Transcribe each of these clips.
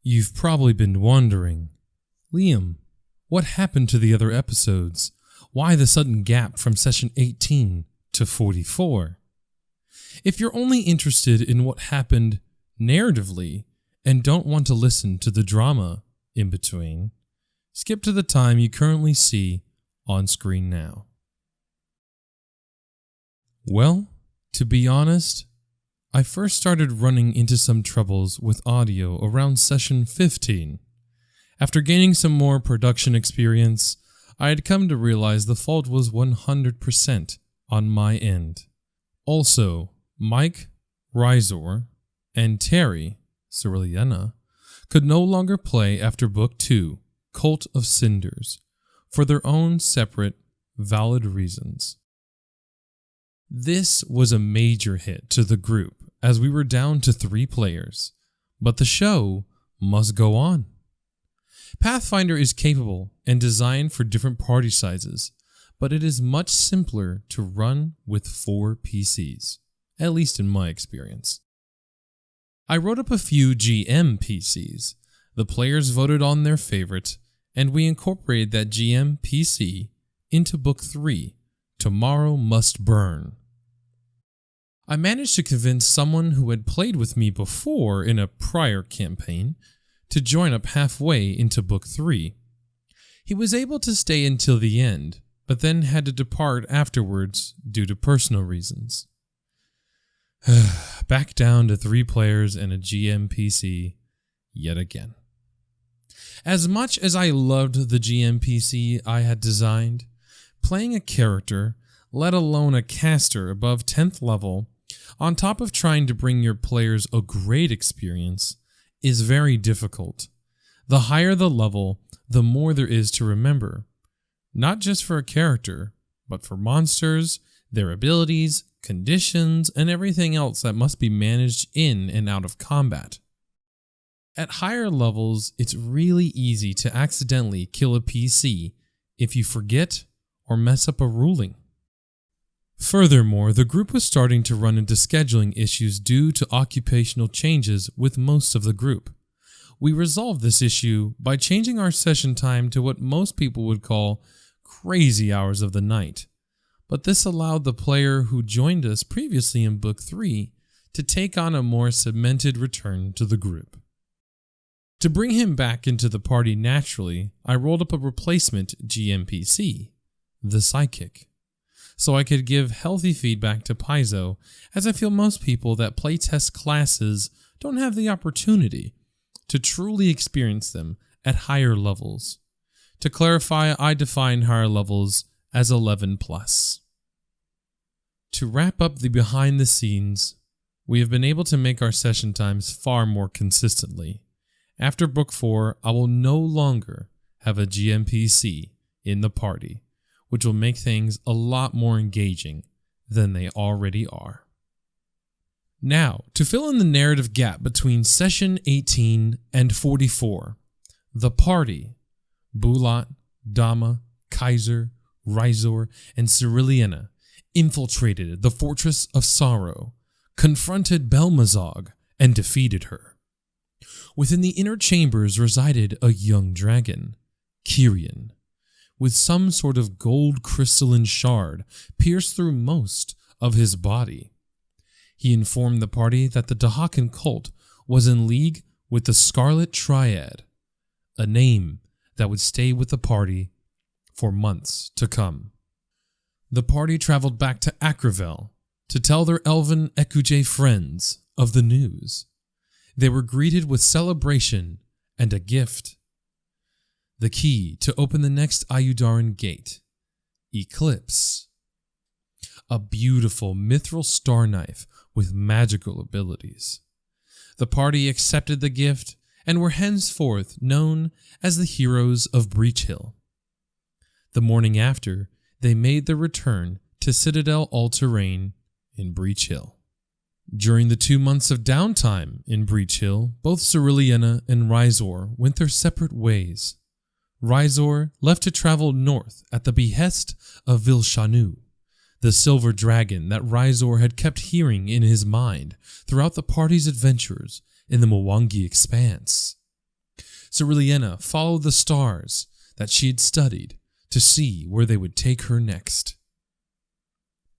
You've probably been wondering, Liam, what happened to the other episodes? Why the sudden gap from session 18 to 44? If you're only interested in what happened narratively and don't want to listen to the drama in between, skip to the time you currently see on screen now. Well, to be honest, I first started running into some troubles with audio around session 15. After gaining some more production experience, I had come to realize the fault was 100% on my end. Also, Mike, Rizor, and Terry, Ceriliana, could no longer play after Book 2, Cult of Cinders, for their own separate, valid reasons. This was a major hit to the group as we were down to 3 players, but the show must go on. Pathfinder is capable and designed for different party sizes, but it is much simpler to run with 4 PCs, at least in my experience. I wrote up a few GM PCs. The players voted on their favorite, and we incorporated that GM PC into Book 3, Tomorrow Must Burn. I managed to convince someone who had played with me before in a prior campaign to join up halfway into Book 3. He was able to stay until the end, but then had to depart afterwards due to personal reasons. Back down to 3 players and a GM PC yet again. As much as I loved the GM PC I had designed, playing a character, let alone a caster above 10th level, on top of trying to bring your players a great experience, is very difficult. The higher the level, the more there is to remember, not just for a character, but for monsters, their abilities, conditions, and everything else that must be managed in and out of combat. At higher levels, it's really easy to accidentally kill a PC if you forget or mess up a ruling. Furthermore, the group was starting to run into scheduling issues due to occupational changes with most of the group. We resolved this issue by changing our session time to what most people would call crazy hours of the night, but this allowed the player who joined us previously in Book 3 to take on a more cemented return to the group. To bring him back into the party naturally, I rolled up a replacement GMPC, the Psychic, so I could give healthy feedback to Paizo, as I feel most people that playtest classes don't have the opportunity to truly experience them at higher levels. To clarify, I define higher levels as 11+. To wrap up the behind the scenes, we have been able to make our session times far more consistently. After Book 4, I will no longer have a GMPC in the party, which will make things a lot more engaging than they already are. Now, to fill in the narrative gap between Session 18 and 44, the party, Bulat, Dama, Kaiser, Rizor, and Ceriliana, infiltrated the Fortress of Sorrow, confronted Belmazog, and defeated her. Within the inner chambers resided a young dragon, Kyrian, with some sort of gold crystalline shard pierced through most of his body. He informed the party that the Dahakan cult was in league with the Scarlet Triad, a name that would stay with the party for months to come. The party traveled back to Akravel to tell their elven Ekuj friends of the news. They were greeted with celebration and a gift. The key to open the next Ayudaran gate, Eclipse. A beautiful mithril star knife with magical abilities. The party accepted the gift and were henceforth known as the Heroes of Breach Hill. The morning after, they made their return to Citadel All-Terrain in Breach Hill. During the 2 months of downtime in Breach Hill, both Ceriliana and Rizor went their separate ways. Rizor left to travel north at the behest of Vilshanu, the silver dragon that Rizor had kept hearing in his mind throughout the party's adventures in the Mwangi Expanse. Ceruleana followed the stars that she had studied to see where they would take her next.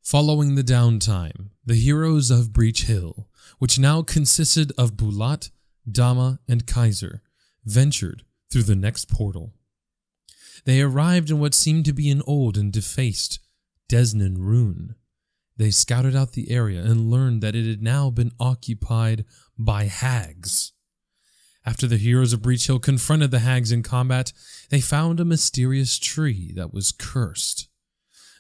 Following the downtime, the heroes of Breach Hill, which now consisted of Bulat, Dama, and Kaiser, ventured through the next portal. They arrived in what seemed to be an old and defaced Desnan ruin. They scouted out the area and learned that it had now been occupied by hags. After the heroes of Breach Hill confronted the hags in combat, they found a mysterious tree that was cursed.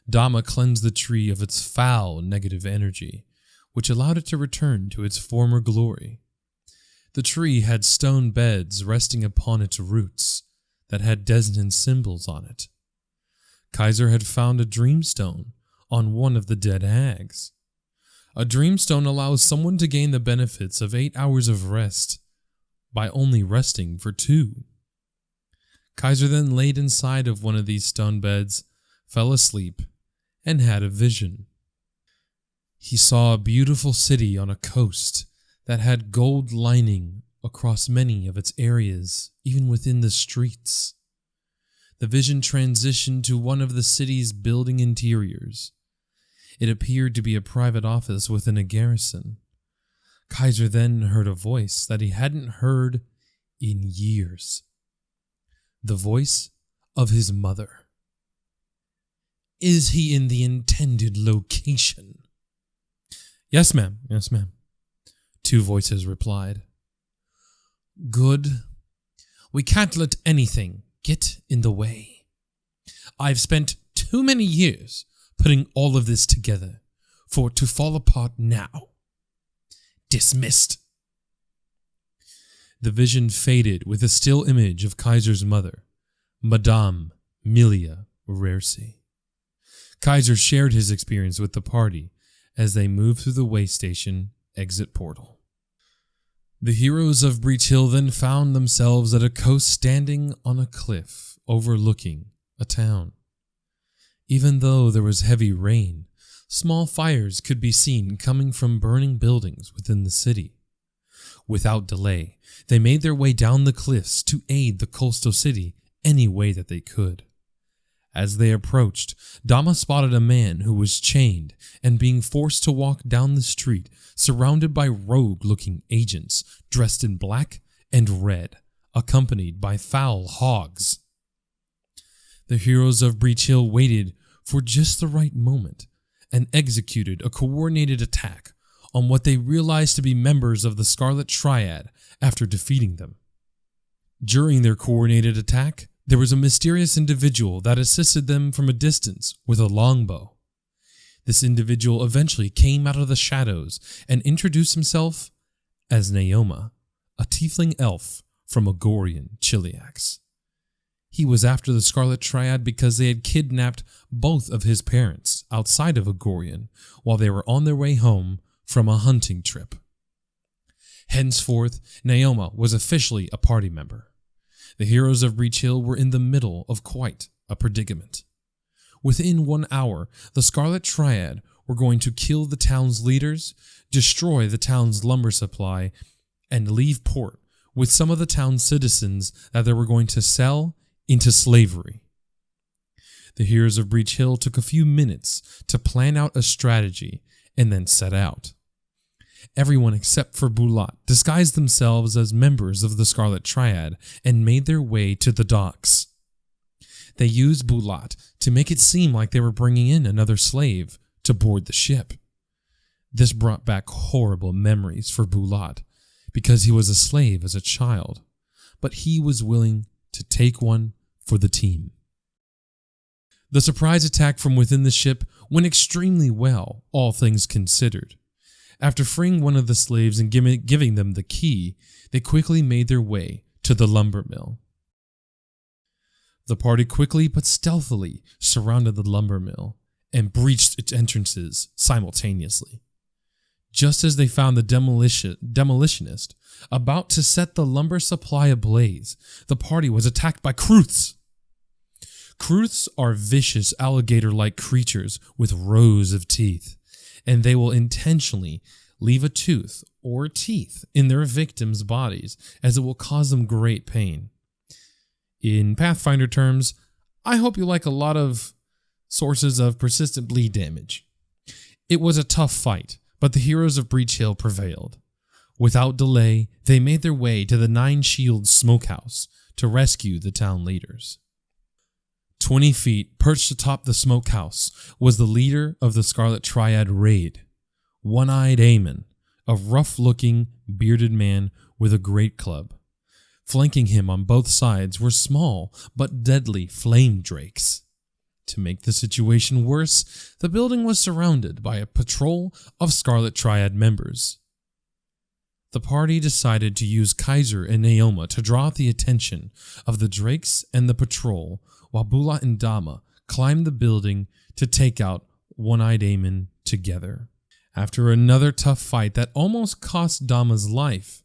Dama cleansed the tree of its foul negative energy, which allowed it to return to its former glory. The tree had stone beds resting upon its roots that had Desnan symbols on it. Kaiser had found a dreamstone on one of the dead hags. A dreamstone allows someone to gain the benefits of 8 hours of rest by only resting for 2. Kaiser then laid inside of one of these stone beds, fell asleep, and had a vision. He saw a beautiful city on a coast that had gold lining across many of its areas, even within the streets. The vision transitioned to one of the city's building interiors. It appeared to be a private office within a garrison. Kaiser then heard a voice that he hadn't heard in years. The voice of his mother. "Is he in the intended location?" "Yes, ma'am. Yes, ma'am," 2 voices replied. "Good. We can't let anything get in the way. I've spent too many years putting all of this together for it to fall apart now. Dismissed." The vision faded with a still image of Kaiser's mother, Madame Milia Rersi. Kaiser shared his experience with the party as they moved through the way station exit portal. The heroes of Breach Hill then found themselves at a coast standing on a cliff overlooking a town. Even though there was heavy rain, small fires could be seen coming from burning buildings within the city. Without delay, they made their way down the cliffs to aid the coastal city any way that they could. As they approached, Dama spotted a man who was chained and being forced to walk down the street, surrounded by rogue-looking agents dressed in black and red, accompanied by foul hogs. The heroes of Breach Hill waited for just the right moment and executed a coordinated attack on what they realized to be members of the Scarlet Triad after defeating them. During their coordinated attack, there was a mysterious individual that assisted them from a distance with a longbow. This individual eventually came out of the shadows and introduced himself as Naoma, a tiefling elf from Agorian Chiliax. He was after the Scarlet Triad because they had kidnapped both of his parents outside of Agorian while they were on their way home from a hunting trip. Henceforth, Naoma was officially a party member. The heroes of Breach Hill were in the middle of quite a predicament. Within 1 hour, the Scarlet Triad were going to kill the town's leaders, destroy the town's lumber supply, and leave port with some of the town's citizens that they were going to sell into slavery. The heroes of Breach Hill took a few minutes to plan out a strategy and then set out. Everyone except for Bulat disguised themselves as members of the Scarlet Triad and made their way to the docks. They used Bulat to make it seem like they were bringing in another slave to board the ship. This brought back horrible memories for Bulat because he was a slave as a child, but he was willing to take one for the team. The surprise attack from within the ship went extremely well, all things considered. After freeing one of the slaves and giving them the key, they quickly made their way to the lumber mill. The party quickly but stealthily surrounded the lumber mill and breached its entrances simultaneously. Just as they found the demolitionist about to set the lumber supply ablaze, the party was attacked by Kruths. Kruths are vicious alligator-like creatures with rows of teeth, and they will intentionally leave a tooth or teeth in their victims' bodies as it will cause them great pain. In Pathfinder terms, I hope you like a lot of sources of persistent bleed damage. It was a tough fight, but the heroes of Breach Hill prevailed. Without delay, they made their way to the Nine Shields smokehouse to rescue the town leaders. 20 feet perched atop the smokehouse was the leader of the Scarlet Triad raid, One-Eyed Aemon, a rough-looking, bearded man with a great club. Flanking him on both sides were small but deadly flame drakes. To make the situation worse, the building was surrounded by a patrol of Scarlet Triad members. The party decided to use Kaiser and Naoma to draw out the attention of the Drakes and the patrol, while Bula and Dama climbed the building to take out One-Eyed Aemon together. After another tough fight that almost cost Dama's life,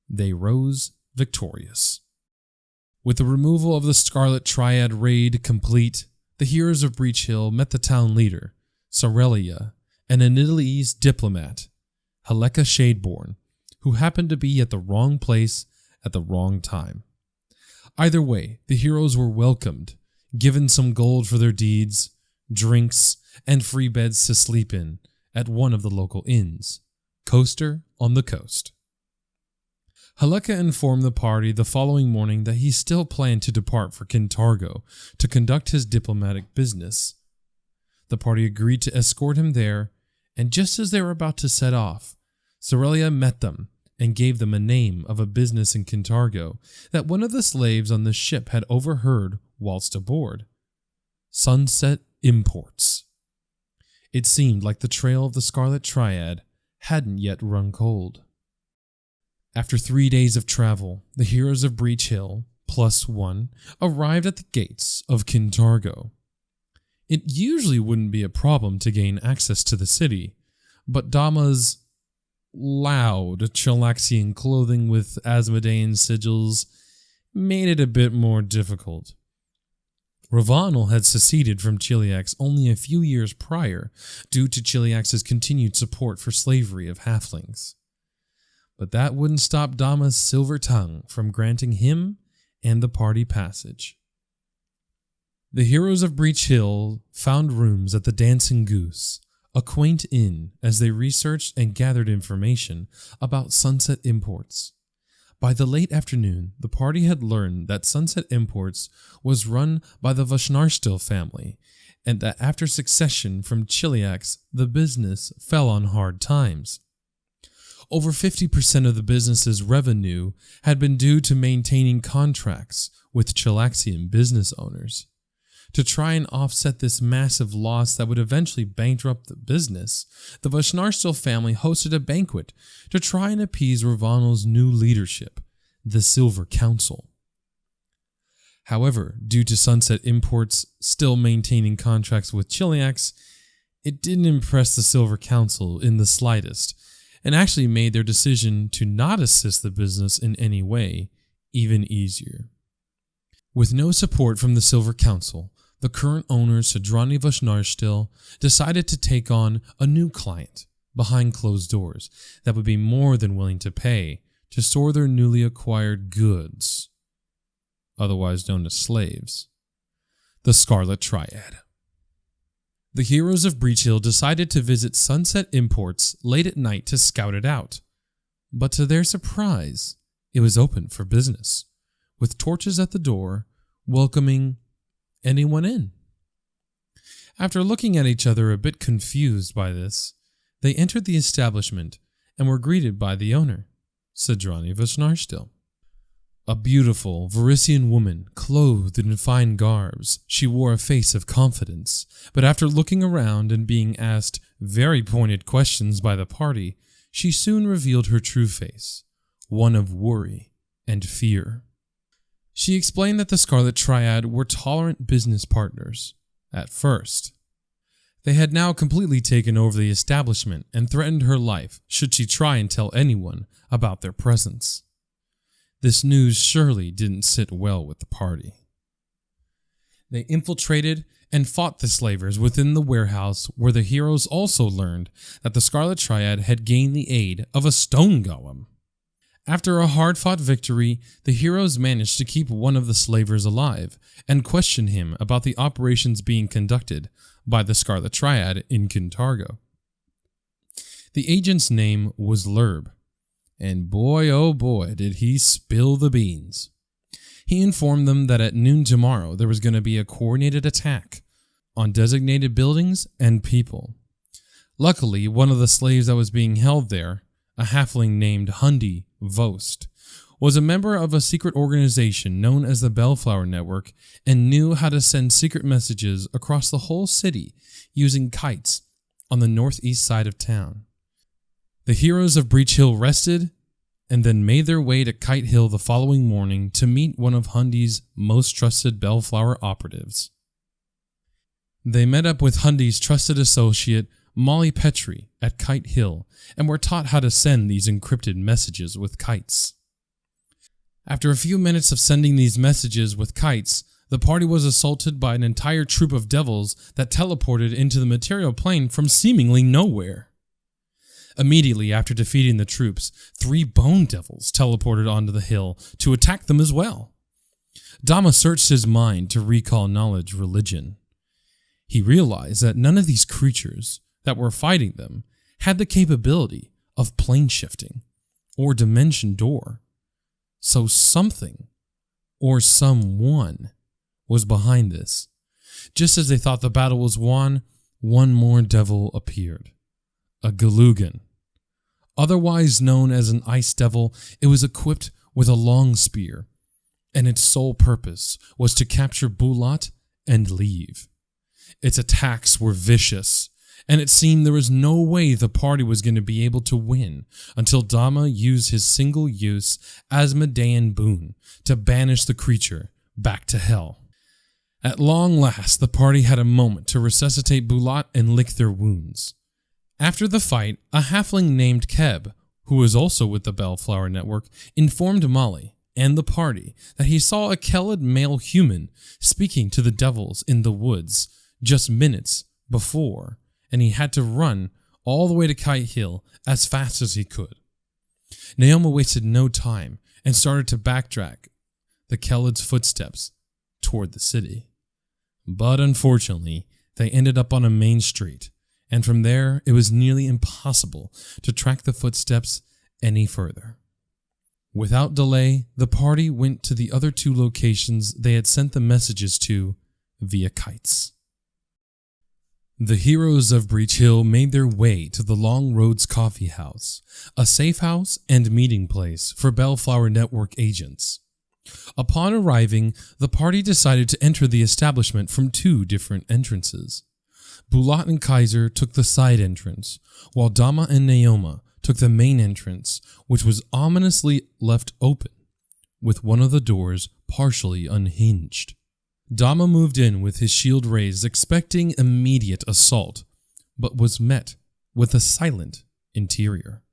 they rose victorious. With the removal of the Scarlet Triad raid complete, the heroes of Breach Hill met the town leader, Sorelia, and an Italy's diplomat, Haleka Shadeborn, who happened to be at the wrong place at the wrong time. Either way, the heroes were welcomed, given some gold for their deeds, drinks, and free beds to sleep in at one of the local inns, Coaster on the Coast. Haleka informed the party the following morning that he still planned to depart for Kintargo to conduct his diplomatic business. The party agreed to escort him there, and just as they were about to set off, Sorelia met them and gave them a name of a business in Kintargo that one of the slaves on the ship had overheard whilst aboard: Sunset Imports. It seemed like the trail of the Scarlet Triad hadn't yet run cold. After 3 days of travel, the heroes of Breach Hill, +1, arrived at the gates of Kintargo. It usually wouldn't be a problem to gain access to the city, but Dama's loud Chilaxian clothing with Asmodean sigils made it a bit more difficult. Ravanel had seceded from Chiliax only a few years prior due to Chiliax's continued support for slavery of halflings. But that wouldn't stop Dama's silver tongue from granting him and the party passage. The heroes of Breach Hill found rooms at the Dancing Goose, a quaint inn, as they researched and gathered information about Sunset Imports. By the late afternoon, the party had learned that Sunset Imports was run by the Vashnarstil family, and that after succession from Chiliax, the business fell on hard times. Over 50% of the business's revenue had been due to maintaining contracts with Chilaxian business owners. To try and offset this massive loss that would eventually bankrupt the business, the Vashnarstil family hosted a banquet to try and appease Ravanel's new leadership, the Silver Council. However, due to Sunset Imports still maintaining contracts with Chiliax, it didn't impress the Silver Council in the slightest, and actually made their decision to not assist the business in any way even easier. With no support from the Silver Council, the current owners, Sadrani Vashnarstil, decided to take on a new client behind closed doors that would be more than willing to pay to store their newly acquired goods, otherwise known as slaves, the Scarlet Triad. The heroes of Breach Hill decided to visit Sunset Imports late at night to scout it out, but to their surprise, it was open for business, with torches at the door, welcoming anyone in. After looking at each other a bit confused by this, they entered the establishment and were greeted by the owner, Sadrani Vashnarstil. A beautiful Varisian woman, clothed in fine garbs, she wore a face of confidence, but after looking around and being asked very pointed questions by the party, she soon revealed her true face, one of worry and fear. She explained that the Scarlet Triad were tolerant business partners, at first. They had now completely taken over the establishment and threatened her life should she try and tell anyone about their presence. This news surely didn't sit well with the party. They infiltrated and fought the slavers within the warehouse, where the heroes also learned that the Scarlet Triad had gained the aid of a stone golem. After a hard-fought victory, the heroes managed to keep one of the slavers alive and question him about the operations being conducted by the Scarlet Triad in Kintargo. The agent's name was Lerb, and boy oh boy did he spill the beans. He informed them that at noon tomorrow there was going to be a coordinated attack on designated buildings and people. Luckily, one of the slaves that was being held there, a halfling named Hundi Vost, was a member of a secret organization known as the Bellflower Network and knew how to send secret messages across the whole city using kites on the northeast side of town. The heroes of Breach Hill rested and then made their way to Kite Hill the following morning to meet one of Hundi's most trusted Bellflower operatives. They met up with Hundi's trusted associate Molly Petrie at Kite Hill and were taught how to send these encrypted messages with kites. After a few minutes of sending these messages with kites, the party was assaulted by an entire troop of devils that teleported into the material plane from seemingly nowhere. Immediately after defeating the troops, 3 bone devils teleported onto the hill to attack them as well. Dama searched his mind to recall knowledge religion. He realized that none of these creatures that were fighting them had the capability of plane shifting or dimension door. So something or someone was behind this. Just as they thought the battle was won, one more devil appeared. A Galugan. Otherwise known as an ice devil, it was equipped with a long spear, and its sole purpose was to capture Bulat and leave. Its attacks were vicious, and it seemed there was no way the party was going to be able to win until Dama used his single-use Asmodean boon to banish the creature back to hell. At long last, the party had a moment to resuscitate Bulat and lick their wounds. After the fight, a halfling named Keb, who was also with the Bellflower Network, informed Molly and the party that he saw a Kelid male human speaking to the devils in the woods just minutes before, and he had to run all the way to Kite Hill as fast as he could. Naoma wasted no time and started to backtrack the Kelid's footsteps toward the city. But unfortunately, they ended up on a main street, and from there it was nearly impossible to track the footsteps any further. Without delay, the party went to the other 2 locations they had sent the messages to via kites. The heroes of Breach Hill made their way to the Long Roads Coffee House, a safe house and meeting place for Bellflower Network agents. Upon arriving, the party decided to enter the establishment from 2 different entrances. Bulat and Kaiser took the side entrance, while Dama and Naoma took the main entrance, which was ominously left open, with one of the doors partially unhinged. Dama moved in with his shield raised, expecting immediate assault, but was met with a silent interior.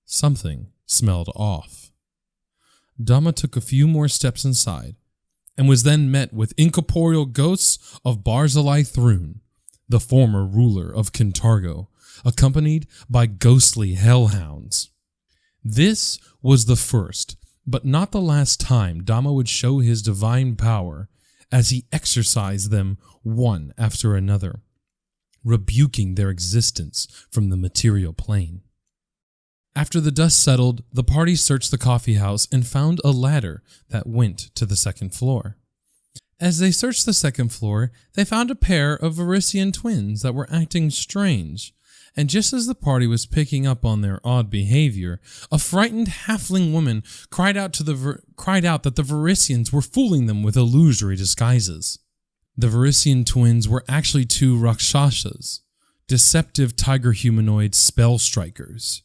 Something smelled off. Dama took a few more steps inside, and was then met with incorporeal ghosts of Barzillai Thrun, the former ruler of Kintargo, accompanied by ghostly hellhounds. This was the first, but not the last time Dama would show his divine power, as he exorcised them one after another, rebuking their existence from the material plane. After the dust settled, the party searched the coffee house and found a ladder that went to the 2nd floor. As they searched the 2nd floor, they found a pair of Varisian twins that were acting strange, and just as the party was picking up on their odd behavior, a frightened halfling woman cried out that the Varisians were fooling them with illusory disguises. The Varisian twins were actually 2 Rakshasas, deceptive tiger humanoid spell strikers.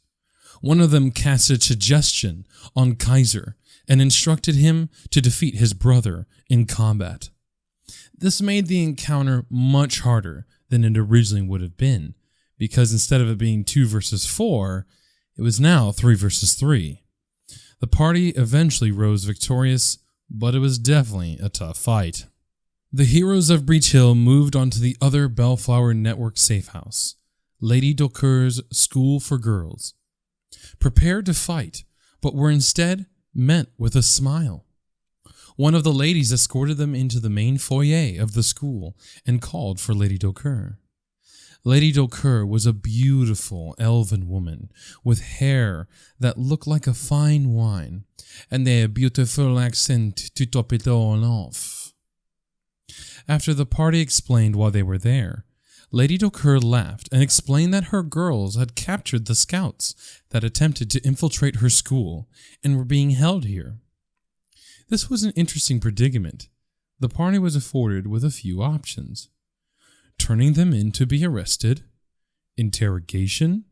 One of them casted suggestion on Kaiser and instructed him to defeat his brother in combat. This made the encounter much harder than it originally would have been, because instead of it being 2 versus 4, it was now 3 versus 3. The party eventually rose victorious, but it was definitely a tough fight. The heroes of Breach Hill moved on to the other Bellflower Network safe house, Lady Dokur's School for Girls. Prepared to fight, but were instead met with a smile. One of the ladies escorted them into the main foyer of the school and called for Lady Dokur. Lady Dokur was a beautiful elven woman with hair that looked like a fine wine and a beautiful accent to top it all off. After the party explained why they were there, Lady Dokur laughed and explained that her girls had captured the scouts that attempted to infiltrate her school and were being held here. This was an interesting predicament. The party was afforded with a few options: turning them in to be arrested, interrogation,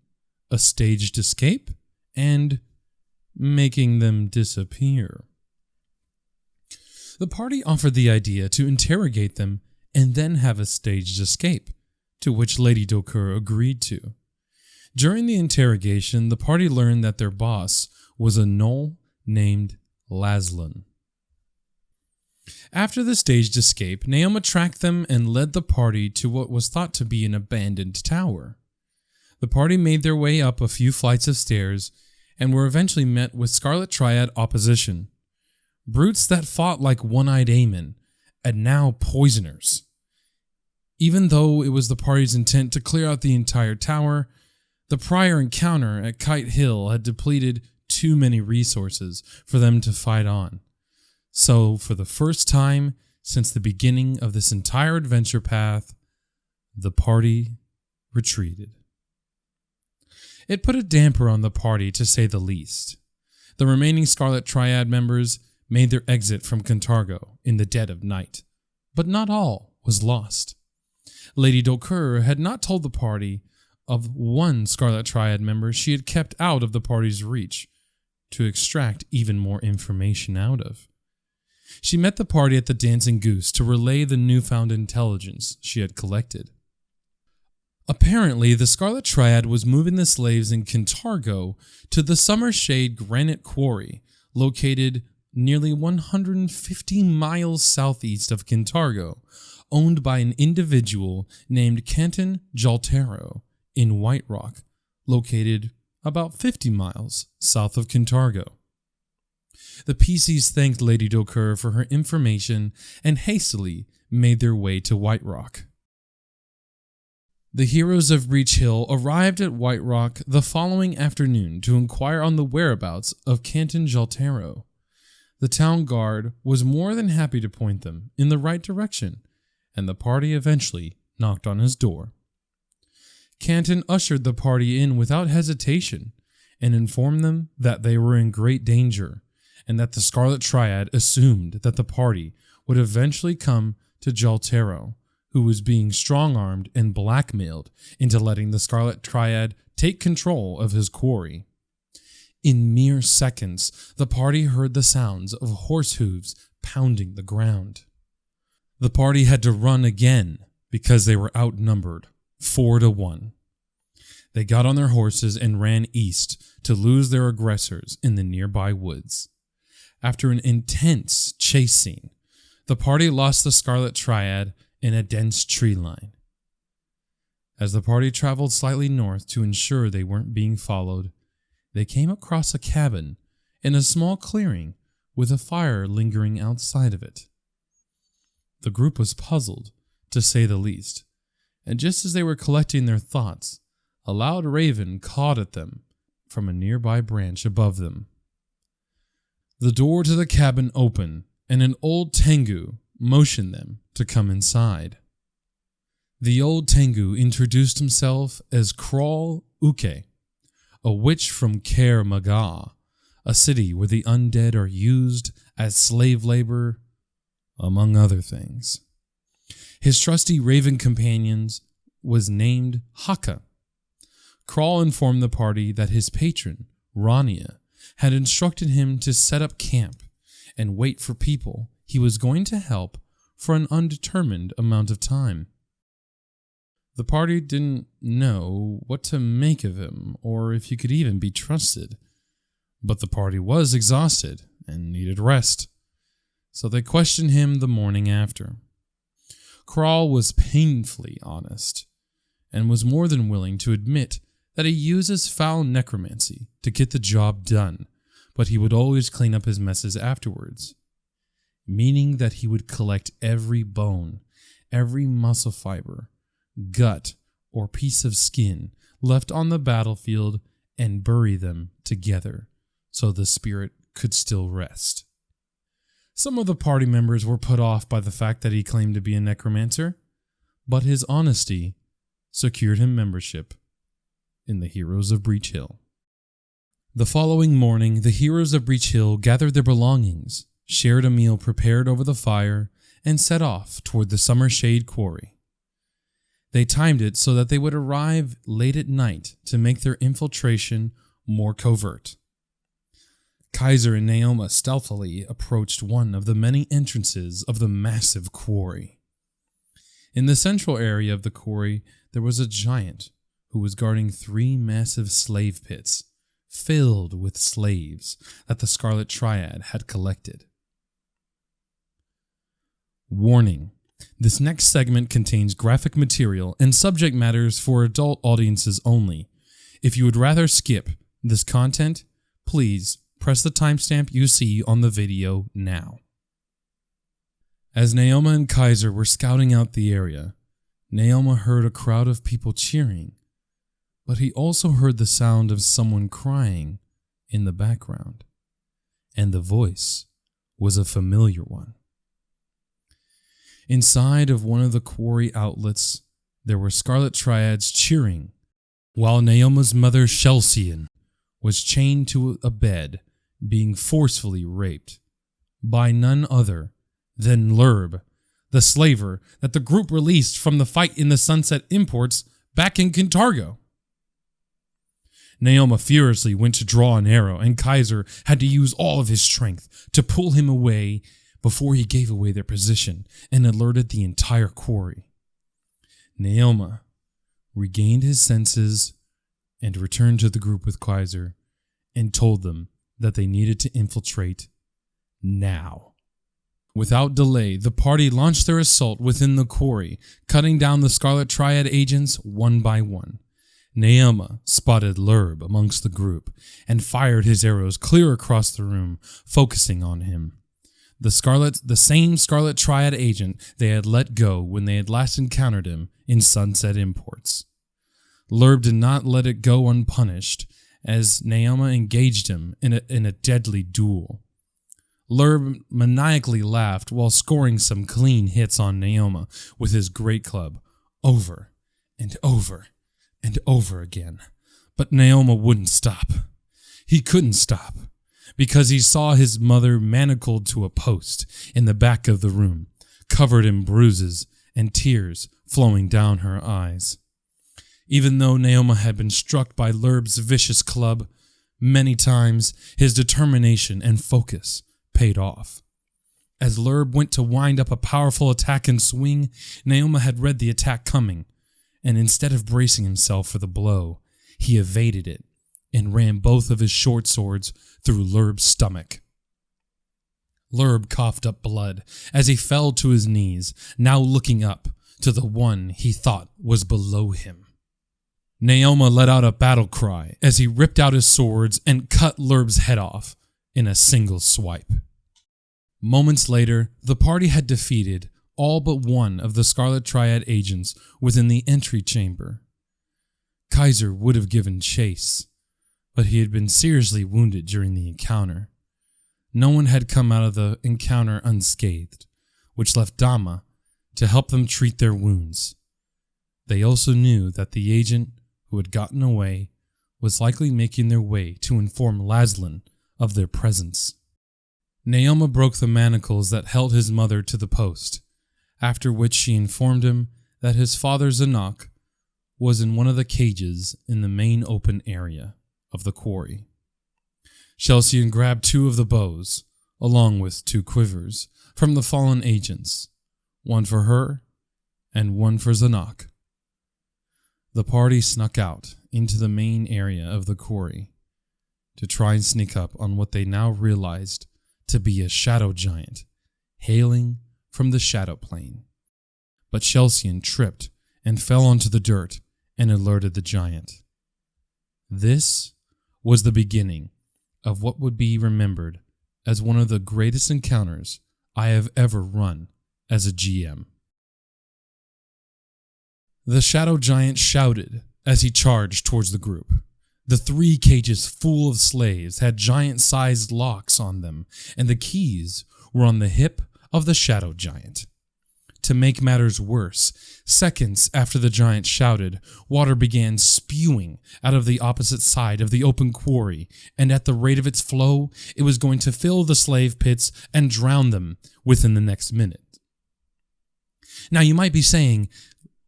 a staged escape, and making them disappear. The party offered the idea to interrogate them and then have a staged escape, to which Lady Dokur agreed to. During the interrogation, the party learned that their boss was a gnoll named Laszlo. After the staged escape, Naoma tracked them and led the party to what was thought to be an abandoned tower. The party made their way up a few flights of stairs and were eventually met with Scarlet Triad opposition. Brutes that fought like one-eyed Aemon, and now poisoners. Even though it was the party's intent to clear out the entire tower, the prior encounter at Kite Hill had depleted too many resources for them to fight on. So, for the first time since the beginning of this entire adventure path, the party retreated. It put a damper on the party, to say the least. The remaining Scarlet Triad members made their exit from Cantargo in the dead of night, but not all was lost. Lady Dokur had not told the party of one Scarlet Triad member she had kept out of the party's reach to extract even more information out of. She met the party at the Dancing Goose to relay the newfound intelligence she had collected. Apparently, the Scarlet Triad was moving the slaves in Cantargo to the Summershade Granite Quarry, located nearly 150 miles southeast of Cantargo, owned by an individual named Canton Jaltero in White Rock, located about 50 miles south of Cantargo. The PCs thanked Lady Dokur for her information and hastily made their way to White Rock. The heroes of Breach Hill arrived at White Rock the following afternoon to inquire on the whereabouts of Canton Jaltero. The town guard was more than happy to point them in the right direction, and the party eventually knocked on his door. Canton ushered the party in without hesitation and informed them that they were in great danger, and that the Scarlet Triad assumed that the party would eventually come to Jaltero, who was being strong-armed and blackmailed into letting the Scarlet Triad take control of his quarry. In mere seconds, the party heard the sounds of horse hooves pounding the ground. The party had to run again because they were outnumbered 4-1. They got on their horses and ran east to lose their aggressors in the nearby woods. After an intense chase scene, the party lost the Scarlet Triad in a dense tree line. As the party traveled slightly north to ensure they weren't being followed, they came across a cabin in a small clearing with a fire lingering outside of it. The group was puzzled, to say the least, and just as they were collecting their thoughts, a loud raven cawed at them from a nearby branch above them. The door to the cabin opened, and an old Tengu motioned them to come inside. The old Tengu introduced himself as Kral Uke, a witch from Kaer Maga, a city where the undead are used as slave labor, among other things. His trusty raven companions was named Haka. Kral informed the party that his patron, Rania, had instructed him to set up camp and wait for people he was going to help for an undetermined amount of time. The party didn't know what to make of him or if he could even be trusted, but the party was exhausted and needed rest, so they questioned him the morning after. Kral was painfully honest and was more than willing to admit that he uses foul necromancy to get the job done, but he would always clean up his messes afterwards, meaning that he would collect every bone, every muscle fiber, gut, or piece of skin left on the battlefield and bury them together so the spirit could still rest. Some of the party members were put off by the fact that he claimed to be a necromancer, but his honesty secured him membership in the Heroes of Breach Hill. The following morning, the Heroes of Breach Hill gathered their belongings, shared a meal prepared over the fire, and set off toward the Summer Shade Quarry. They timed it so that they would arrive late at night to make their infiltration more covert. Kaiser and Naoma stealthily approached one of the many entrances of the massive quarry. In the central area of the quarry, there was a giant who was guarding 3 massive slave pits filled with slaves that the Scarlet Triad had collected. Warning: this next segment contains graphic material and subject matters for adult audiences only. If you would rather skip this content, please press the timestamp you see on the video now. As Naoma and Kaiser were scouting out the area, Naoma heard a crowd of people cheering, but he also heard the sound of someone crying in the background, and the voice was a familiar one. Inside of one of the quarry outlets, there were Scarlet Triads cheering, while Naoma's mother Chelsean was chained to a bed, being forcefully raped by none other than Lerb, the slaver that the group released from the fight in the Sunset Imports back in Kintargo. Naoma furiously went to draw an arrow, and Kaiser had to use all of his strength to pull him away before he gave away their position and alerted the entire quarry. Naoma regained his senses and returned to the group with Kaiser and told them that they needed to infiltrate now. Without delay, the party launched their assault within the quarry, cutting down the Scarlet Triad agents one by one. Naoma spotted Lerb amongst the group and fired his arrows clear across the room, focusing on him. The same Scarlet Triad agent they had let go when they had last encountered him in Sunset Imports. Lerb did not let it go unpunished as Naoma engaged him in a deadly duel. Lerb maniacally laughed while scoring some clean hits on Naoma with his great club over and over and over again. But Naoma wouldn't stop. He couldn't stop, because he saw his mother manacled to a post in the back of the room, covered in bruises and tears flowing down her eyes. Even though Naoma had been struck by Lerb's vicious club many times, his determination and focus paid off. As Lerb went to wind up a powerful attack and swing, Naoma had read the attack coming, and instead of bracing himself for the blow, he evaded it and ran both of his short swords through Lerb's stomach. Lerb coughed up blood as he fell to his knees, now looking up to the one he thought was below him. Naoma let out a battle cry as he ripped out his swords and cut Lerb's head off in a single swipe. Moments later, the party had defeated all but one of the Scarlet Triad agents within the entry chamber. Kaiser would have given chase, but he had been seriously wounded during the encounter. No one had come out of the encounter unscathed, which left Dama to help them treat their wounds. They also knew that the agent who had gotten away was likely making their way to inform Laszlo of their presence. Naoma broke the manacles that held his mother to the post, after which she informed him that his father Zanak was in one of the cages in the main open area of the quarry. Chelsean grabbed 2 of the bows, along with 2 quivers, from the fallen agents, one for her and one for Zanak. The party snuck out into the main area of the quarry to try and sneak up on what they now realized to be a shadow giant hailing from the shadow plane. But Chelsean tripped and fell onto the dirt and alerted the giant. This was the beginning of what would be remembered as one of the greatest encounters I have ever run as a GM. The Shadow Giant shouted as he charged towards the group. The 3 cages full of slaves had giant-sized locks on them, and the keys were on the hip of the Shadow Giant. To make matters worse, seconds after the giant shouted, water began spewing out of the opposite side of the open quarry, and at the rate of its flow, it was going to fill the slave pits and drown them within the next minute. Now you might be saying,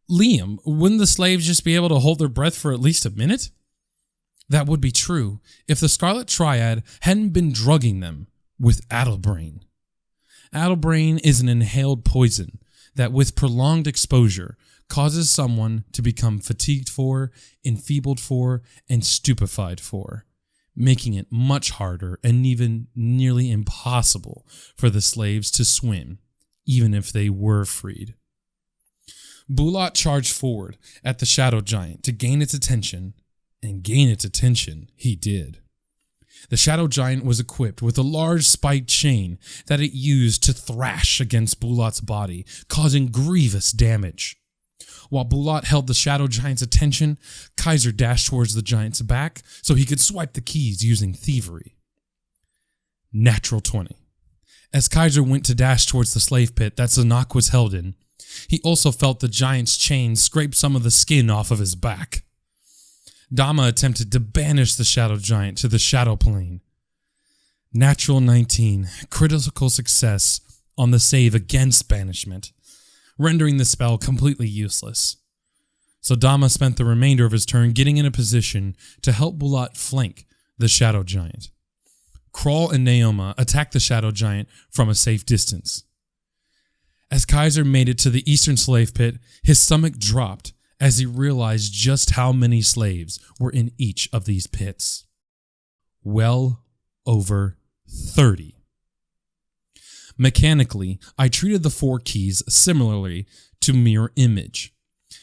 Liam, wouldn't the slaves just be able to hold their breath for at least a minute? That would be true if the Scarlet Triad hadn't been drugging them with Addlebrain. Addlebrain is an inhaled poison that, with prolonged exposure, causes someone to become fatigued for, enfeebled for, and stupefied for, making it much harder and even nearly impossible for the slaves to swim, even if they were freed. Bulat charged forward at the Shadow Giant to gain its attention, and gain its attention he did. The Shadow Giant was equipped with a large spiked chain that it used to thrash against Bulat's body, causing grievous damage. While Bulat held the Shadow Giant's attention, Kaiser dashed towards the giant's back so he could swipe the keys using thievery. Natural 20. As Kaiser went to dash towards the slave pit that Zanak was held in, he also felt the giant's chain scrape some of the skin off of his back. Dama attempted to banish the Shadow Giant to the Shadow Plane. Natural 19, critical success on the save against banishment, rendering the spell completely useless. So Dama spent the remainder of his turn getting in a position to help Bulat flank the Shadow Giant. Crawl and Naoma attacked the Shadow Giant from a safe distance. As Kaiser made it to the eastern slave pit, his stomach dropped as he realized just how many slaves were in each of these pits. Well over 30. Mechanically, I treated the 4 keys similarly to Mirror Image.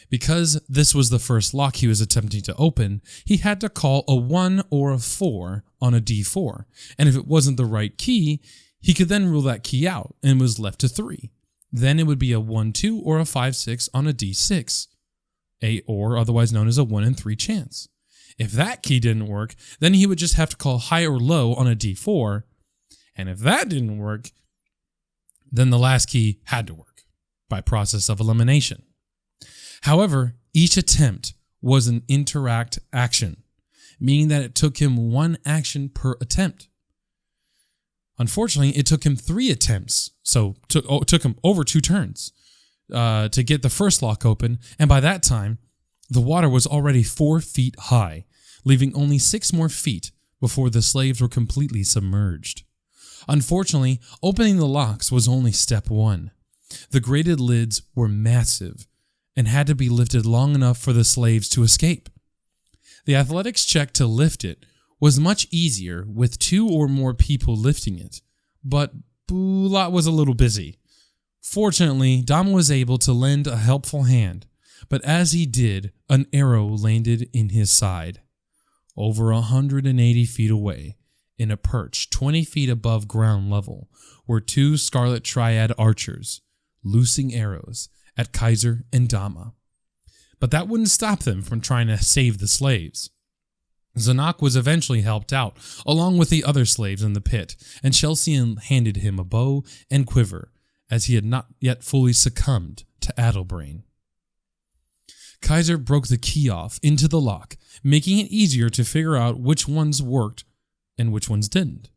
Because this was the first lock he was attempting to open, he had to call a 1 or a 4 on a d4, and if it wasn't the right key, he could then rule that key out and was left to 3. Then it would be a 1-2 or a 5-6 on a d6. Or otherwise known as a 1 in 3 chance. If that key didn't work, then he would just have to call high or low on a d4, and if that didn't work, then the last key had to work, by process of elimination. However, each attempt was an interact action, meaning that it took him 1 action per attempt. Unfortunately, it took him 3 attempts, so it took him over 2 turns. To get the first lock open, and by that time, the water was already 4 feet high, leaving only 6 more feet before the slaves were completely submerged. Unfortunately, opening the locks was only step 1. The grated lids were massive and had to be lifted long enough for the slaves to escape. The athletics check to lift it was much easier with 2 or more people lifting it, but Bulat was a little busy. Fortunately, Dama was able to lend a helpful hand, but as he did, an arrow landed in his side. Over 180 feet away, in a perch 20 feet above ground level, were 2 Scarlet Triad archers, loosing arrows at Kaiser and Dama. But that wouldn't stop them from trying to save the slaves. Zanak was eventually helped out, along with the other slaves in the pit, and Chelsean handed him a bow and quiver, as he had not yet fully succumbed to Addlebrain. Kaiser broke the key off into the lock, making it easier to figure out which ones worked and which ones didn't.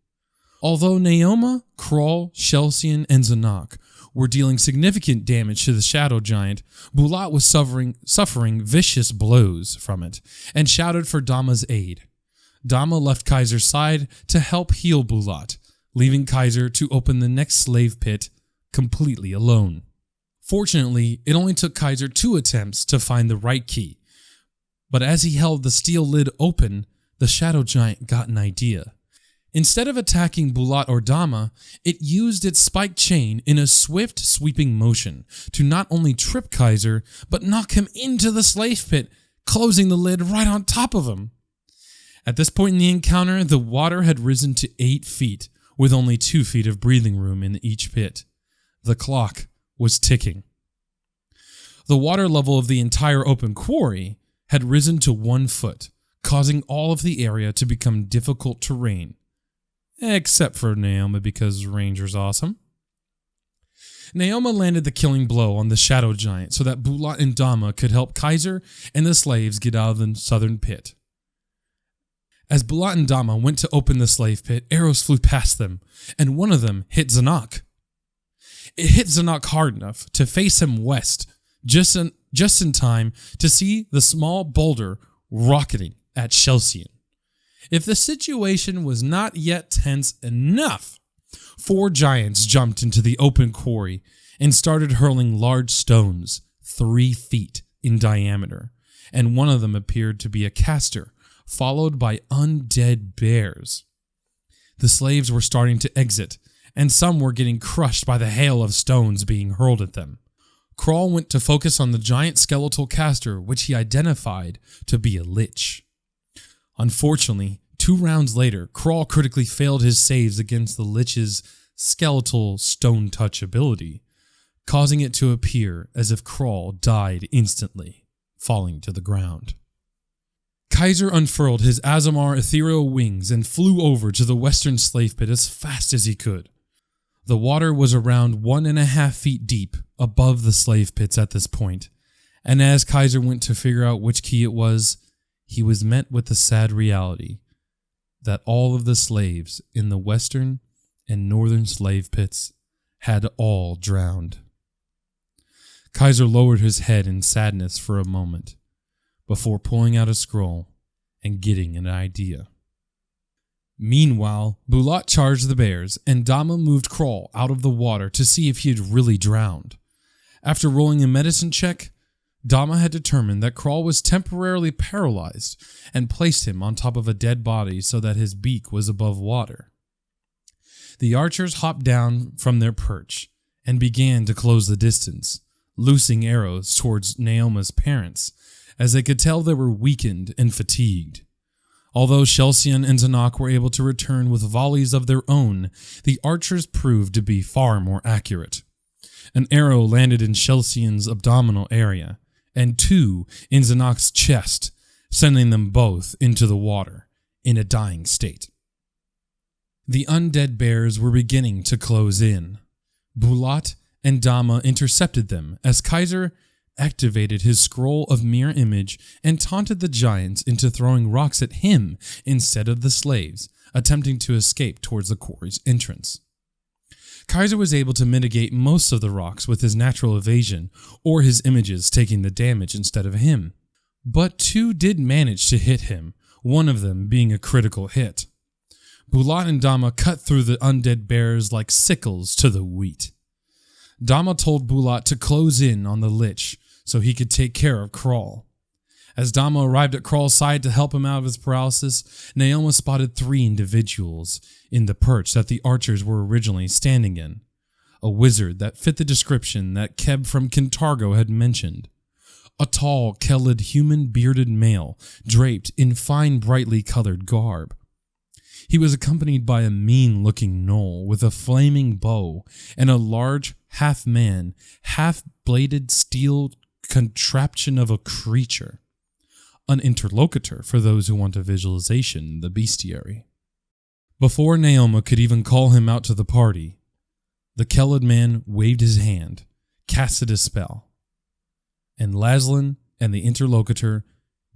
Although Naoma, Crawl, Chelsean, and Zanak were dealing significant damage to the Shadow Giant, Bulat was suffering vicious blows from it, and shouted for Dama's aid. Dama left Kaiser's side to help heal Bulat, leaving Kaiser to open the next slave pit completely alone. Fortunately, it only took Kaiser 2 attempts to find the right key, but as he held the steel lid open, the Shadow Giant got an idea. Instead of attacking Bulat or Dama, it used its spiked chain in a swift, sweeping motion to not only trip Kaiser, but knock him into the slave pit, closing the lid right on top of him. At this point in the encounter, the water had risen to 8 feet, with only 2 feet of breathing room in each pit. The clock was ticking. The water level of the entire open quarry had risen to 1 foot, causing all of the area to become difficult terrain. Except for Naoma, because Ranger's awesome. Naoma landed the killing blow on the shadow giant so that Bulat and Dama could help Kaiser and the slaves get out of the southern pit. As Bulat and Dama went to open the slave pit, arrows flew past them, and one of them hit Zanak. It hit Zanak hard enough to face him west, just in time to see the small boulder rocketing at Chelsean. If the situation was not yet tense enough, 4 giants jumped into the open quarry and started hurling large stones 3 feet in diameter, and one of them appeared to be a caster, followed by undead bears. The slaves were starting to exit, and some were getting crushed by the hail of stones being hurled at them. Kral went to focus on the giant skeletal caster, which he identified to be a lich. Unfortunately, 2 rounds later, Kral critically failed his saves against the lich's skeletal stone touch ability, causing it to appear as if Kral died instantly, falling to the ground. Kaiser unfurled his Azamar ethereal wings and flew over to the western slave pit as fast as he could. The water was around 1.5 feet deep above the slave pits at this point, and as Kaiser went to figure out which key it was, he was met with the sad reality that all of the slaves in the western and northern slave pits had all drowned. Kaiser lowered his head in sadness for a moment, before pulling out a scroll and getting an idea. Meanwhile, Bulat charged the bears, and Dama moved Kral out of the water to see if he had really drowned. After rolling a medicine check, Dama had determined that Kral was temporarily paralyzed and placed him on top of a dead body so that his beak was above water. The archers hopped down from their perch and began to close the distance, loosing arrows towards Naoma's parents, as they could tell they were weakened and fatigued. Although Chelsean and Zanak were able to return with volleys of their own, the archers proved to be far more accurate. An arrow landed in Chelsean's abdominal area, and 2 in Zanak's chest, sending them both into the water in a dying state. The undead bears were beginning to close in. Bulat and Dama intercepted them as Kaiser activated his scroll of mirror image and taunted the giants into throwing rocks at him instead of the slaves, attempting to escape towards the quarry's entrance. Kaiser was able to mitigate most of the rocks with his natural evasion, or his images taking the damage instead of him. But 2 did manage to hit him, one of them being a critical hit. Bulat and Dama cut through the undead bears like sickles to the wheat. Dama told Bulat to close in on the lich so he could take care of Kral. As Dama arrived at Kral's side to help him out of his paralysis, Naoma spotted 3 individuals in the perch that the archers were originally standing in. A wizard that fit the description that Keb from Kintargo had mentioned. A tall, Kelid human-bearded male, draped in fine brightly colored garb. He was accompanied by a mean-looking gnoll with a flaming bow and a large, half-man, half-bladed steel contraption of a creature. An interlocutor for those who want a visualization, the bestiary. Before Naoma could even call him out to the party, the Kelid man waved his hand, casted a spell, and Laszlo and the interlocutor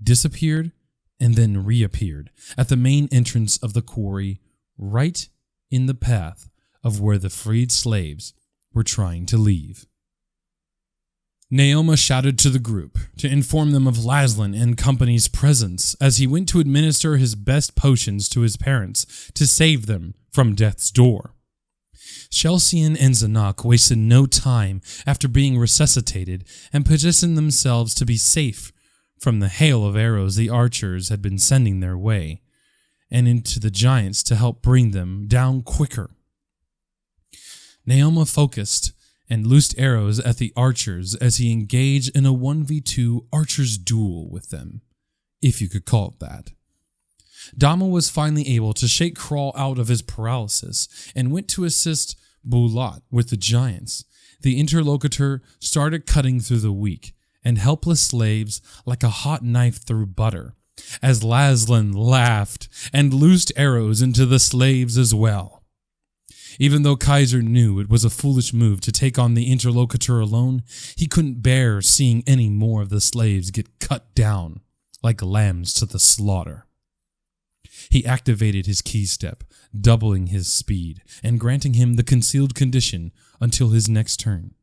disappeared and then reappeared at the main entrance of the quarry, right in the path of where the freed slaves were trying to leave. Naoma shouted to the group to inform them of Laszlo and company's presence as he went to administer his best potions to his parents to save them from death's door. Chelsean and Zanak wasted no time after being resuscitated and positioned themselves to be safe from the hail of arrows the archers had been sending their way, and into the giants to help bring them down quicker. Naoma focused and loosed arrows at the archers as he engaged in a 1v2 archer's duel with them, if you could call it that. Dama was finally able to shake Crawl out of his paralysis and went to assist Bulat with the giants. The interlocutor started cutting through the weak and helpless slaves like a hot knife through butter, as Laszlo laughed and loosed arrows into the slaves as well. Even though Kaiser knew it was a foolish move to take on the interlocutor alone, he couldn't bear seeing any more of the slaves get cut down like lambs to the slaughter. He activated his key step, doubling his speed and granting him the concealed condition until his next turn.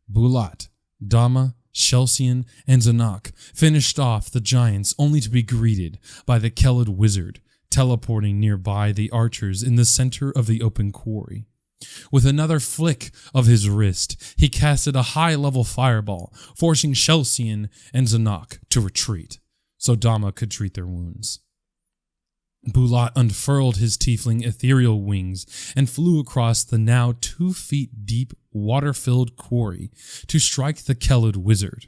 Bulat, Dama, Chelsian, and Zanak finished off the giants only to be greeted by the Kelid wizard, teleporting nearby the archers in the center of the open quarry. With another flick of his wrist, he casted a high-level fireball, forcing Chelsian and Zanak to retreat, so Dama could treat their wounds. Bulat unfurled his tiefling ethereal wings and flew across the now 2 feet deep water-filled quarry to strike the Kelid wizard.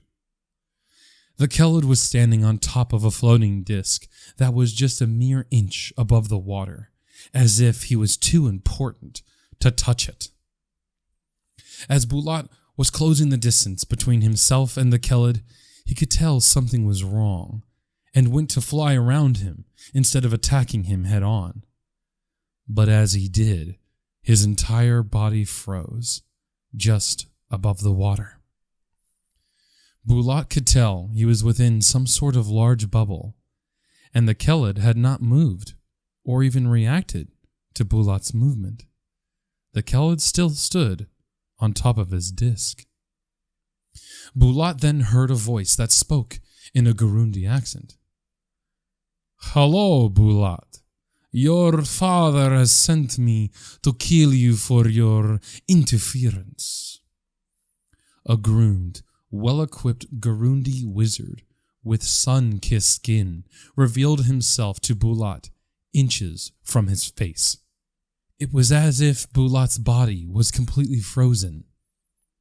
The Kelid was standing on top of a floating disc that was just a mere inch above the water, as if he was too important to touch it. As Bulat was closing the distance between himself and the Kelid, he could tell something was wrong, and went to fly around him instead of attacking him head on. But as he did, his entire body froze, just above the water. Bulat could tell he was within some sort of large bubble, and the Kelid had not moved or even reacted to Bulat's movement. The Kelid still stood on top of his disc. Bulat then heard a voice that spoke in a Gurundi accent. "Hello, Bulat. Your father has sent me to kill you for your interference." A groomed, well-equipped Gurundi wizard with sun-kissed skin revealed himself to Bulat inches from his face. It was as if Bulat's body was completely frozen,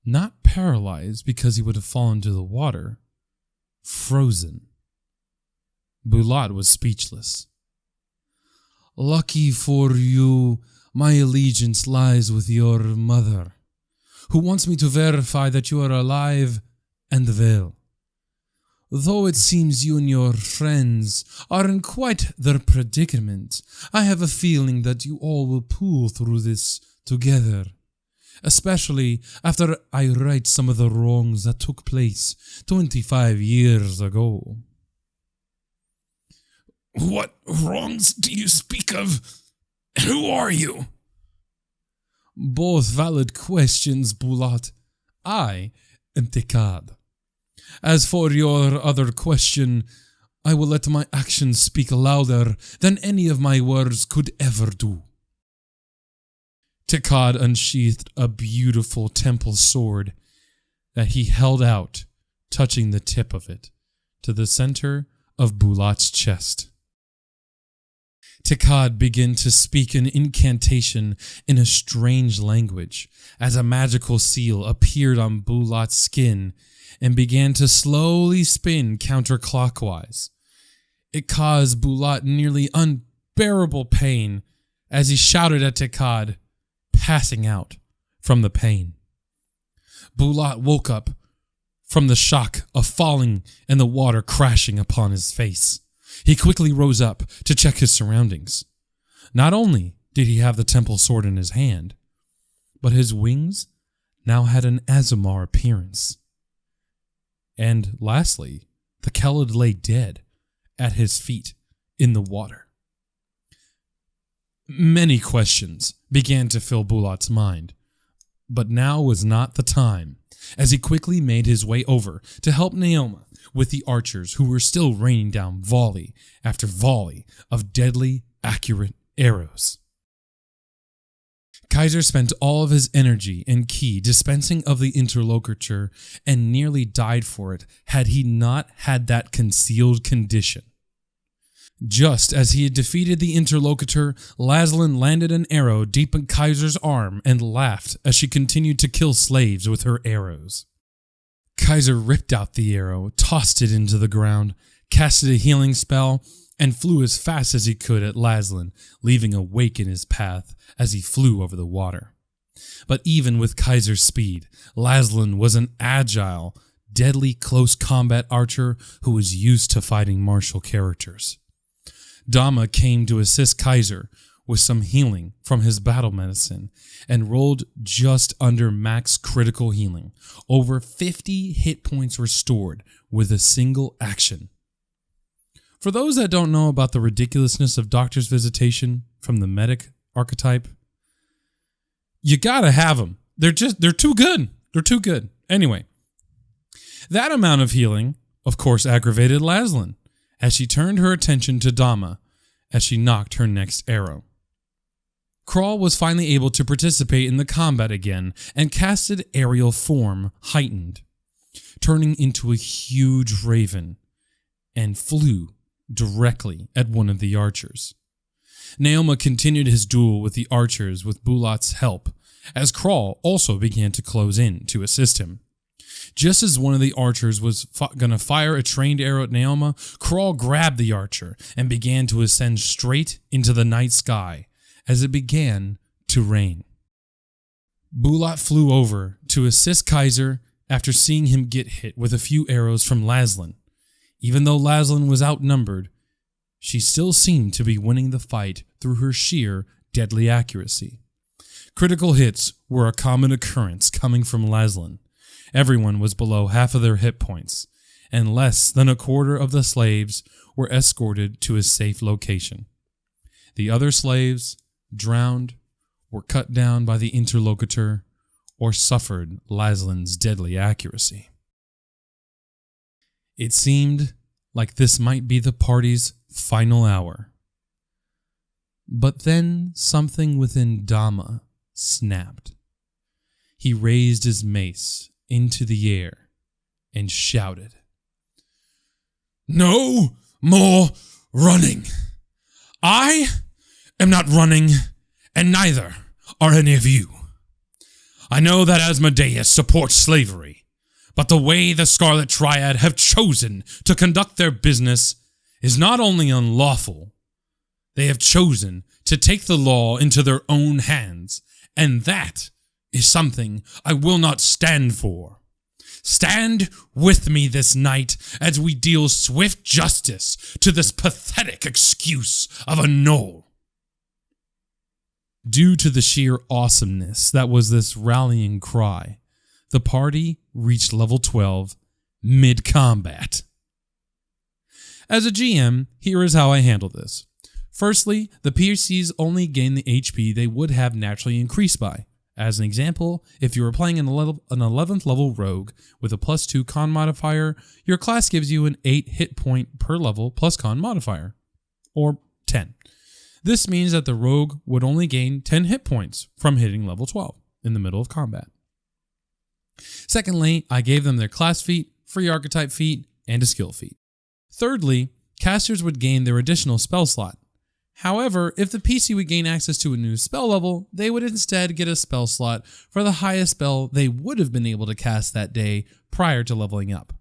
not paralyzed because he would have fallen to the water, frozen. Bulat was speechless. "Lucky for you, my allegiance lies with your mother, who wants me to verify that you are alive and well. Though it seems you and your friends are in quite the predicament, I have a feeling that you all will pull through this together, especially after I right some of the wrongs that took place 25 years ago." "What wrongs do you speak of? Who are you?" "Both valid questions, Bulat. I am Tekad. As for your other question, I will let my actions speak louder than any of my words could ever do." Tekad unsheathed a beautiful temple sword that he held out, touching the tip of it to the center of Bulat's chest. Tekad began to speak an incantation in a strange language as a magical seal appeared on Bulat's skin and began to slowly spin counterclockwise. It caused Bulat nearly unbearable pain as he shouted at Tekad, passing out from the pain. Bulat woke up from the shock of falling and the water crashing upon his face. He quickly rose up to check his surroundings. Not only did he have the temple sword in his hand, but his wings now had an Azamar appearance. And lastly, the Kelid lay dead at his feet in the water. Many questions began to fill Bulat's mind, but now was not the time, as he quickly made his way over to help Naoma with the archers who were still raining down volley after volley of deadly, accurate arrows. Kaiser spent all of his energy and ki dispensing of the interlocutor and nearly died for it had he not had that concealed condition. Just as he had defeated the interlocutor, Laszlo landed an arrow deep in Kaiser's arm and laughed as she continued to kill slaves with her arrows. Kaiser ripped out the arrow, tossed it into the ground, casted a healing spell, and flew as fast as he could at Laszlo, leaving a wake in his path as he flew over the water. But even with Kaiser's speed, Laszlo was an agile, deadly close combat archer who was used to fighting martial characters. Dama came to assist Kaiser with some healing from his battle medicine and rolled just under max critical healing, over 50 hit points restored with a single action. For those that don't know about the ridiculousness of Doctor's Visitation from the medic archetype, you gotta have them. They're too good. They're too good. Anyway, that amount of healing, of course, aggravated Laszlo as she turned her attention to Dama as she knocked her next arrow. Crawl was finally able to participate in the combat again and casted aerial form heightened, turning into a huge raven, and flew directly at one of the archers. Naoma continued his duel with the archers with Bulat's help, as Crawl also began to close in to assist him. Just as one of the archers was going to fire a trained arrow at Naoma, Crawl grabbed the archer and began to ascend straight into the night sky as it began to rain. Bulat flew over to assist Kaiser after seeing him get hit with a few arrows from Laszlo. Even though Laszlo was outnumbered, she still seemed to be winning the fight through her sheer deadly accuracy. Critical hits were a common occurrence coming from Laszlo. Everyone was below half of their hit points, and less than a quarter of the slaves were escorted to a safe location. The other slaves drowned, were cut down by the interlocutor, or suffered Laszlo's deadly accuracy. It seemed like this might be the party's final hour. But then something within Dama snapped. He raised his mace into the air and shouted, "No more running! I am not running, and neither are any of you. I know that Asmodeus supports slavery, but the way the Scarlet Triad have chosen to conduct their business is not only unlawful, they have chosen to take the law into their own hands, and that is something I will not stand for. Stand with me this night as we deal swift justice to this pathetic excuse of a gnoll." Due to the sheer awesomeness that was this rallying cry, the party reached level 12 mid-combat. As a GM, here is how I handle this. Firstly, the PCs only gain the HP they would have naturally increased by. As an example, if you were playing an 11th level rogue with a +2 con modifier, your class gives you an 8 hit point per level plus con modifier, or 10. This means that the rogue would only gain 10 hit points from hitting level 12 in the middle of combat. Secondly, I gave them their class feat, free archetype feat, and a skill feat. Thirdly, casters would gain their additional spell slot. However, if the PC would gain access to a new spell level, they would instead get a spell slot for the highest spell they would have been able to cast that day prior to leveling up.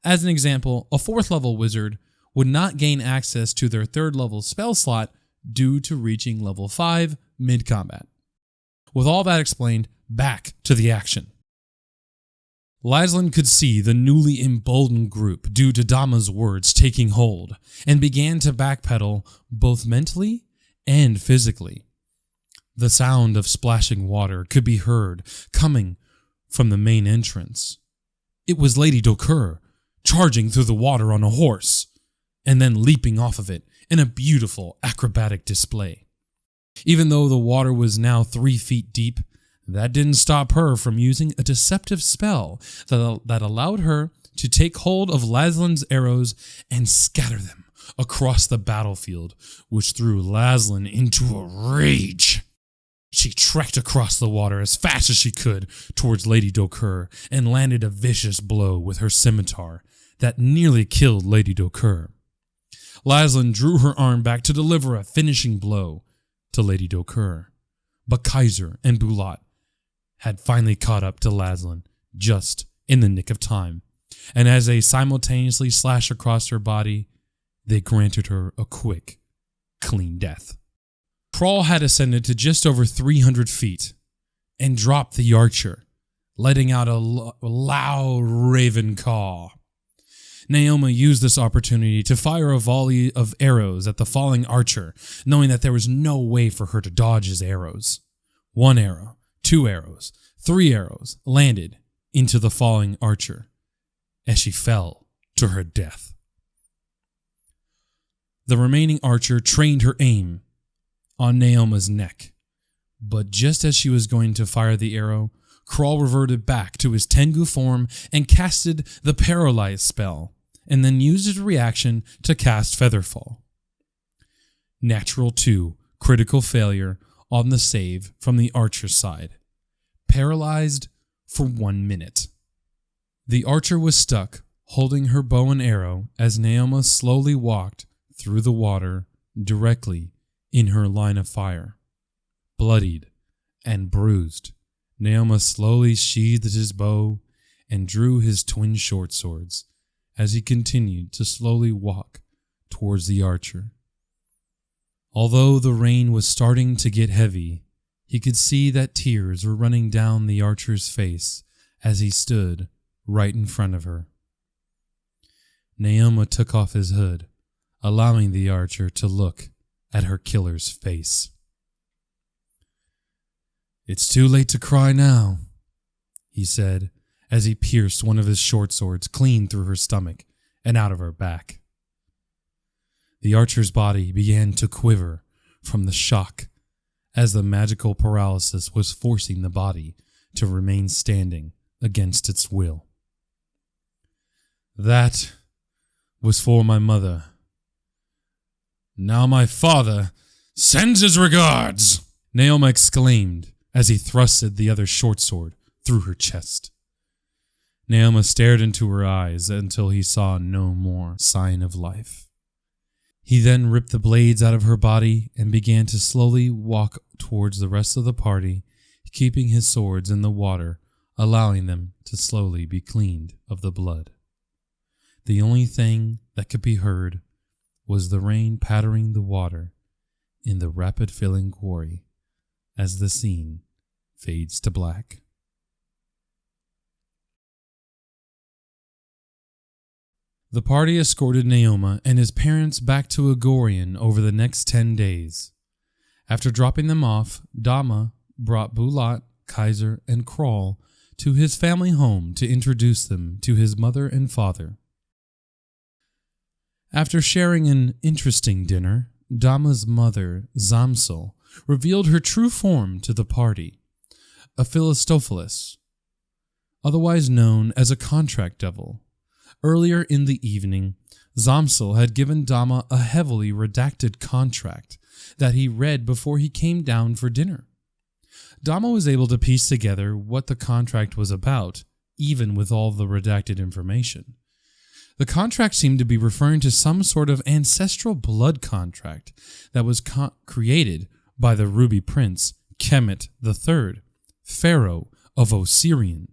As an example, a 4th level wizard would not gain access to their 3rd level spell slot due to reaching level 5 mid-combat. With all that explained, back to the action. Laszlo could see the newly emboldened group due to Dama's words taking hold, and began to backpedal both mentally and physically. The sound of splashing water could be heard coming from the main entrance. It was Lady Dokur charging through the water on a horse, and then leaping off of it in a beautiful acrobatic display. Even though the water was now 3 feet deep, that didn't stop her from using a deceptive spell that allowed her to take hold of Laszlo's arrows and scatter them across the battlefield, which threw Laszlo into a rage. She trekked across the water as fast as she could towards Lady Dokur and landed a vicious blow with her scimitar that nearly killed Lady Dokur. Laszlo drew her arm back to deliver a finishing blow to Lady Dokur, but Kaiser and Bulat had finally caught up to Laszlo just in the nick of time, and as they simultaneously slashed across her body, they granted her a quick, clean death. Crawl had ascended to just over 300 feet and dropped the archer, letting out a loud raven caw. Naoma used this opportunity to fire a volley of arrows at the falling archer, knowing that there was no way for her to dodge his arrows. 1 arrow, 2 arrows, 3 arrows landed into the falling archer as she fell to her death. The remaining archer trained her aim on Naoma's neck, but just as she was going to fire the arrow, Crawl reverted back to his Tengu form and casted the Paralyze spell, and then used his reaction to cast Featherfall. Natural 2, critical failure on the save from the archer's side. Paralyzed for 1 minute. The archer was stuck, holding her bow and arrow as Naoma slowly walked through the water directly in her line of fire. Bloodied and bruised, Naoma slowly sheathed his bow and drew his twin short swords as he continued to slowly walk towards the archer. Although the rain was starting to get heavy, he could see that tears were running down the archer's face as he stood right in front of her. Naoma took off his hood, allowing the archer to look at her killer's face. "It's too late to cry now," he said as he pierced one of his short swords clean through her stomach and out of her back. The archer's body began to quiver from the shock as the magical paralysis was forcing the body to remain standing against its will. "That was for my mother. Now my father sends his regards," Naoma exclaimed as he thrusted the other short sword through her chest. Naoma stared into her eyes until he saw no more sign of life. He then ripped the blades out of her body and began to slowly walk towards the rest of the party, keeping his swords in the water, allowing them to slowly be cleaned of the blood. The only thing that could be heard was the rain pattering the water in the rapid-filling quarry as the scene fades to black. The party escorted Naoma and his parents back to Agorian over the next 10 days. After dropping them off, Dama brought Bulat, Kaiser, and Crawl to his family home to introduce them to his mother and father. After sharing an interesting dinner, Dama's mother, Zamsel, revealed her true form to the party, a Philistophilis, otherwise known as a contract devil. Earlier in the evening, Zamsel had given Dama a heavily redacted contract that he read before he came down for dinner. Dama was able to piece together what the contract was about, even with all the redacted information. The contract seemed to be referring to some sort of ancestral blood contract that was created by the Ruby Prince, Kemet III, Pharaoh of Osirian.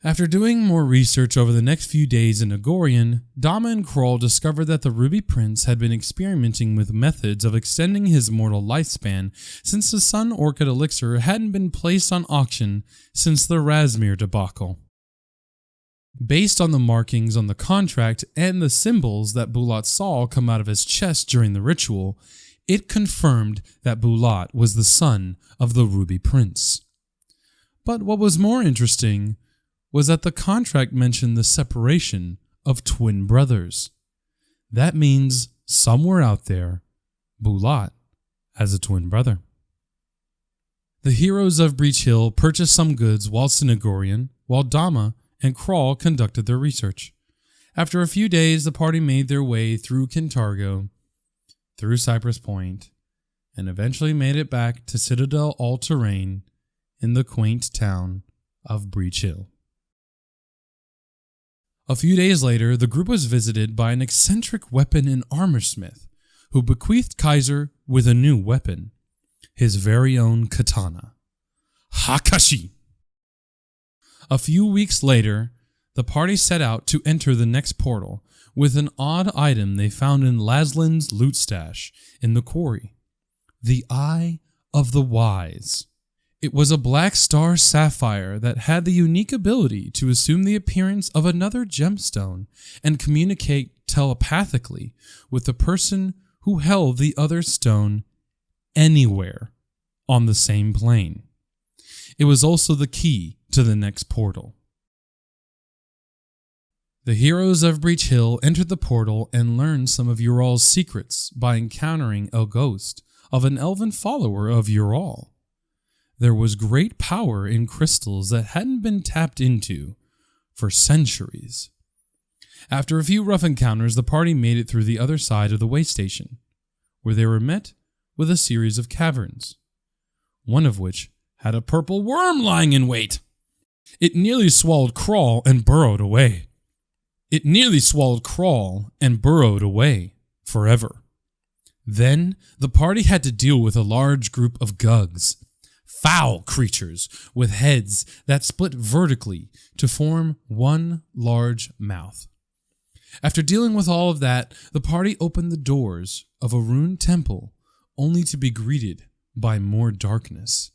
After doing more research over the next few days in Agorian, Dama and Crawl discovered that the Ruby Prince had been experimenting with methods of extending his mortal lifespan since the Sun Orchid Elixir hadn't been placed on auction since the Razmir debacle. Based on the markings on the contract and the symbols that Bulat saw come out of his chest during the ritual, it confirmed that Bulat was the son of the Ruby Prince. But what was more interesting was that the contract mentioned the separation of twin brothers. That means somewhere out there, Bulat has a twin brother. The heroes of Breach Hill purchased some goods whilst in Agorian, while Dama and Crawl conducted their research. After a few days, the party made their way through Kintargo, through Cypress Point, and eventually made it back to Citadel All-Terrain in the quaint town of Breach Hill. A few days later, the group was visited by an eccentric weapon and armor smith who bequeathed Kaiser with a new weapon, his very own katana, Hakashi. A few weeks later, the party set out to enter the next portal with an odd item they found in Laslin's loot stash in the quarry. The Eye of the Wise. It was a black star sapphire that had the unique ability to assume the appearance of another gemstone and communicate telepathically with the person who held the other stone anywhere on the same plane. It was also the key to the next portal. The heroes of Breach Hill entered the portal and learned some of Ural's secrets by encountering a ghost of an elven follower of Ural. There was great power in crystals that hadn't been tapped into for centuries. After a few rough encounters, the party made it through the other side of the way station, where they were met with a series of caverns, one of which had a purple worm lying in wait. It nearly swallowed Crawl and burrowed away. Forever. Then the party had to deal with a large group of gugs, foul creatures with heads that split vertically to form one large mouth. After dealing with all of that, the party opened the doors of a ruined temple only to be greeted by more darkness.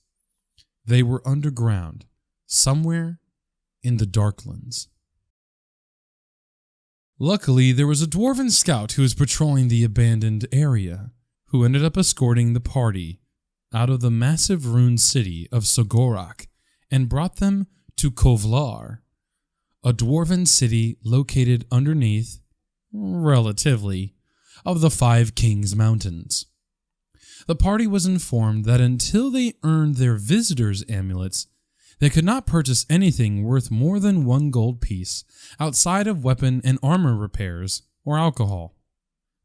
They were underground, somewhere in the Darklands. Luckily, there was a dwarven scout who was patrolling the abandoned area, who ended up escorting the party out of the massive ruined city of Sogorak and brought them to Kovlar, a dwarven city located underneath, relatively, of the Five Kings Mountains. The party was informed that until they earned their visitors' amulets, they could not purchase anything worth more than 1 gold piece outside of weapon and armor repairs or alcohol.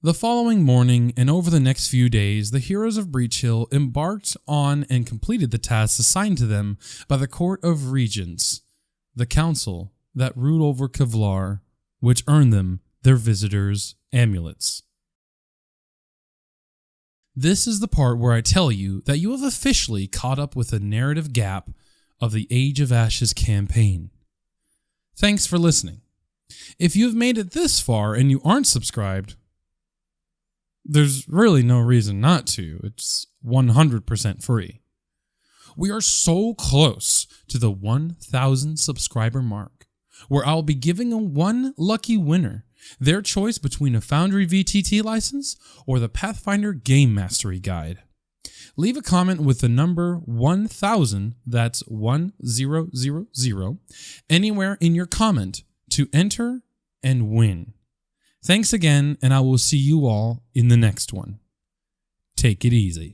The following morning and over the next few days, the heroes of Breach Hill embarked on and completed the tasks assigned to them by the Court of Regents, the council that ruled over Kevlar, which earned them their visitors' amulets. This is the part where I tell you that you have officially caught up with the narrative gap of the Age of Ashes campaign. Thanks for listening. If you've made it this far and you aren't subscribed, there's really no reason not to. It's 100% free. We are so close to the 1,000 subscriber mark, where I'll be giving one lucky winner their choice between a Foundry VTT license or the Pathfinder Game Mastery Guide. Leave a comment with the number 1000, that's 1000, anywhere in your comment to enter and win. Thanks again, and I will see you all in the next one. Take it easy.